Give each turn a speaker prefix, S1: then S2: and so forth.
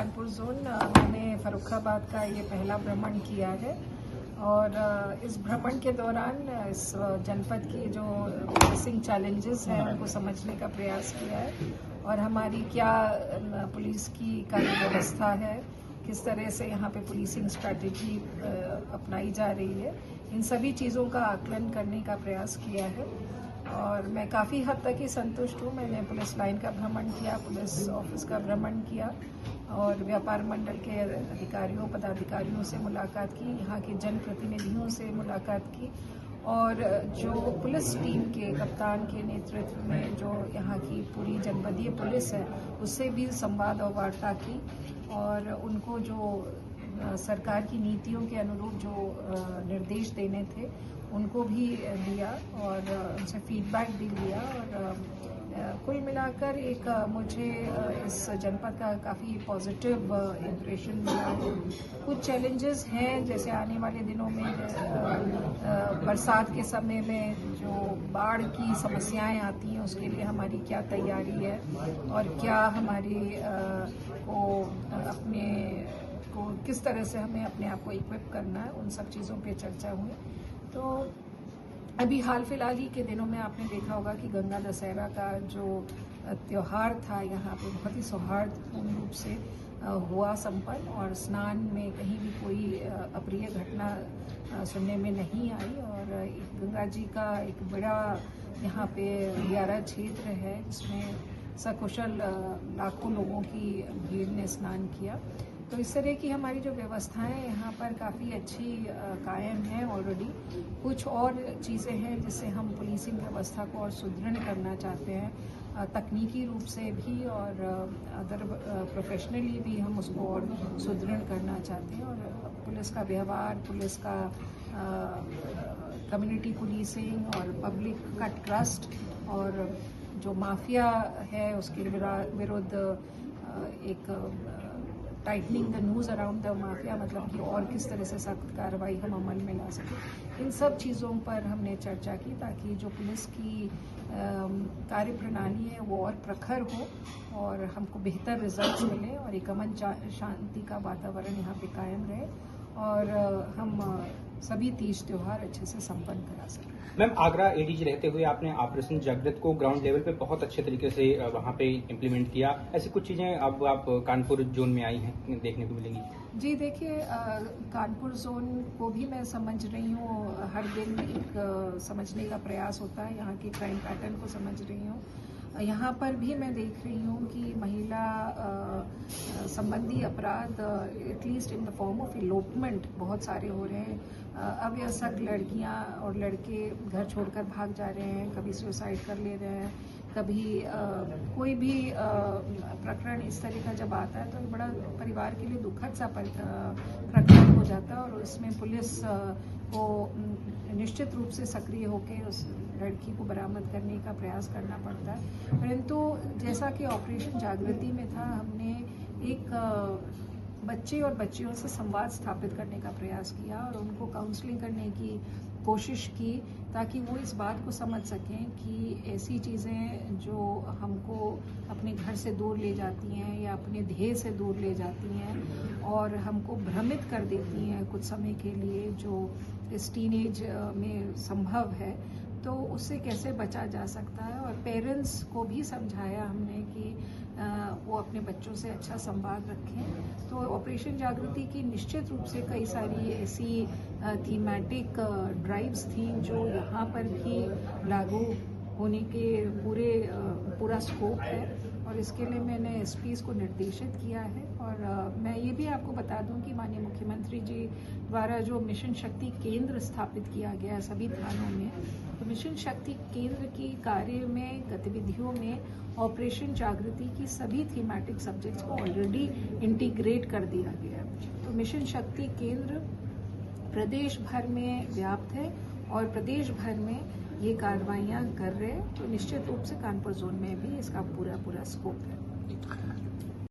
S1: Kanpur zone मैंने फर्रुखाबाद का ये पहला भ्रमण किया है और इस भ्रमण के दौरान इस जनपद की जो फेसिंग चैलेंजेस हैं उनको समझने का प्रयास किया है और हमारी क्या पुलिस की कार्य व्यवस्था है, किस तरह से यहाँ पे पुलिसिंग स्ट्रैटेजी अपनाई जा रही है, इन सभी चीज़ों का आकलन करने का प्रयास किया है। और मैं काफ़ी हद तक ही संतुष्ट हूँ। मैंने पुलिस लाइन का भ्रमण किया, पुलिस ऑफिस का भ्रमण किया और व्यापार मंडल के अधिकारियों पदाधिकारियों से मुलाकात की, यहाँ के जनप्रतिनिधियों से मुलाकात की और जो पुलिस टीम के कप्तान के नेतृत्व में जो यहाँ की पूरी जनपदीय पुलिस है उससे भी संवाद और वार्ता की और उनको जो सरकार की नीतियों के अनुरूप जो निर्देश देने थे उनको भी दिया और उनसे फीडबैक भी लिया और कुल मिलाकर एक मुझे इस जनपद का काफ़ी पॉजिटिव इम्प्रेशन मिला है। कुछ चैलेंजेस हैं, जैसे आने वाले दिनों में बरसात के समय में जो बाढ़ की समस्याएं आती हैं उसके लिए हमारी क्या तैयारी है और क्या हमारी को किस तरह से हमें अपने आप को इक्विप करना है, उन सब चीज़ों पे चर्चा हुई। तो अभी हाल फिलहाल ही के दिनों में आपने देखा होगा कि गंगा दशहरा का जो त्यौहार था यहाँ पे बहुत ही सौहार्दपूर्ण रूप से हुआ संपन्न और स्नान में कहीं भी कोई अप्रिय घटना सुनने में नहीं आई और गंगा जी का एक बड़ा यहाँ पे गहरा क्षेत्र है जिसमें सकुशल लाखों लोगों की भीड़ ने स्नान किया। तो इस तरह की हमारी जो व्यवस्थाएं यहाँ पर काफ़ी अच्छी कायम हैं ऑलरेडी। कुछ और चीज़ें हैं जिससे हम पुलिसिंग व्यवस्था को और सुदृढ़ करना चाहते हैं, तकनीकी रूप से भी और अदर प्रोफेशनली भी हम उसको और सुदृढ़ करना चाहते हैं और पुलिस का व्यवहार, पुलिस का कम्युनिटी पुलिसिंग और पब्लिक का ट्रस्ट और जो माफिया है उसके विरुद्ध एक tightening the news around the mafia, मतलब कि और किस तरह से सख्त कार्रवाई हम अमल में ला सकें, इन सब चीज़ों पर हमने चर्चा की ताकि जो पुलिस की कार्य प्रणाली है वो और प्रखर हो और हमको बेहतर रिजल्ट्स मिले और एक अमन शांति का वातावरण यहाँ पे कायम रहे और हम सभी तीज त्यौहार अच्छे से संपन्न करा सकें।
S2: मैम, आगरा एडीजी रहते हुए आपने ऑपरेशन जागृत को ग्राउंड लेवल पे बहुत अच्छे तरीके से वहाँ पे इम्प्लीमेंट किया। ऐसी कुछ चीज़ें अब आप कानपुर जोन में आई हैं देखने को मिलेंगी? जी
S1: देखिए, कानपुर जोन को भी मैं समझ रही हूँ, हर दिन एक समझने का प्रयास होता है, यहाँ की क्राइम पैटर्न को समझ रही हूँ। यहाँ पर भी मैं देख रही हूँ कि महिला संबंधी अपराध at least in the form of elopement बहुत सारे हो रहे हैं। अवयस्क लड़कियाँ और लड़के घर छोड़कर भाग जा रहे हैं, कभी सुसाइड कर ले रहे हैं, कभी कोई भी प्रकरण इस तरह का जब आता है तो बड़ा परिवार के लिए दुखद सा प्रकरण हो जाता है और उसमें पुलिस को निश्चित रूप से सक्रिय होकर उस लड़की को बरामद करने का प्रयास करना पड़ता है। परंतु जैसा कि ऑपरेशन जागृति में था, हमने एक बच्चे और बच्चियों से संवाद स्थापित करने का प्रयास किया और उनको काउंसलिंग करने की कोशिश की ताकि वो इस बात को समझ सकें कि ऐसी चीज़ें जो हमको अपने घर से दूर ले जाती हैं या अपने ध्येय से दूर ले जाती हैं और हमको भ्रमित कर देती हैं कुछ समय के लिए, जो इस टीनेज में संभव है, तो उससे कैसे बचा जा सकता है। और पेरेंट्स को भी समझाया हमने कि वो अपने बच्चों से अच्छा संवाद रखें। तो ऑपरेशन जागृति की निश्चित रूप से कई सारी ऐसी थीमेटिक ड्राइव्स थी जो यहाँ पर भी लागू होने के पूरा स्कोप है और इसके लिए मैंने एसपीज़ को निर्देशित किया है। और मैं ये भी आपको बता दूं कि माननीय मुख्यमंत्री जी द्वारा जो मिशन शक्ति केंद्र स्थापित किया गया है सभी थानों में, तो मिशन शक्ति केंद्र की कार्य में गतिविधियों में ऑपरेशन जागृति की सभी थीमेटिक सब्जेक्ट्स को ऑलरेडी इंटीग्रेट कर दिया गया है। तो मिशन शक्ति केंद्र प्रदेश भर में व्याप्त है और प्रदेश भर में ये कार्रवाइयाँ कर रहे हैं, तो निश्चित रूप से कानपुर जोन में भी इसका पूरा स्कोप है।